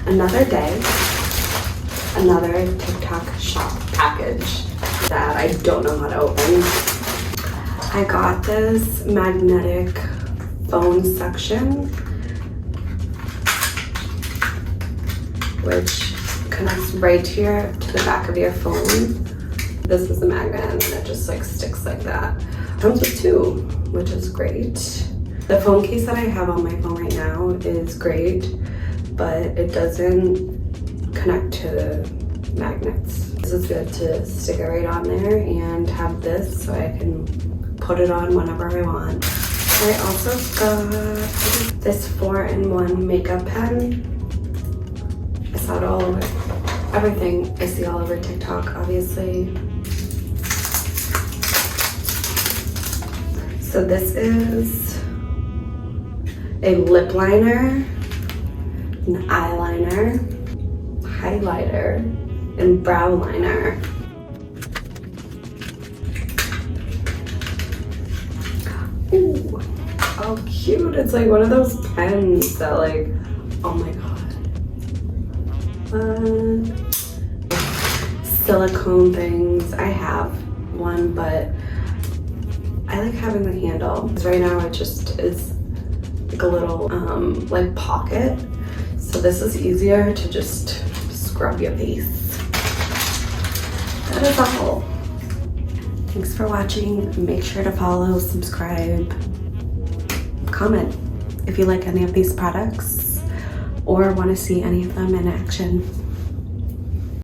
Another day, another TikTok shop package that I don't know how to open. I got this magnetic phone section, which connects right here to the back of your phone. This is a magnet and it just like sticks like that. Comes with two, which is great. The phone case that I have on my phone right now is great, but it doesn't connect to magnets. This is good to stick it right on there and have this so I can put it on whenever I want. I also got this 4-in-1 makeup pen. I saw it all over everything I see all over TikTok, obviously. So this is a lip liner, an eyeliner, highlighter, and brow liner. Ooh, how cute. It's like one of those pens that like, oh my god. Silicone things. I have one, but I like having the handle. Right now it just is like a little like pocket. So this is easier to just scrub your face. That is all. Thanks for watching. Make sure to follow, subscribe, comment if you like any of these products or want to see any of them in action.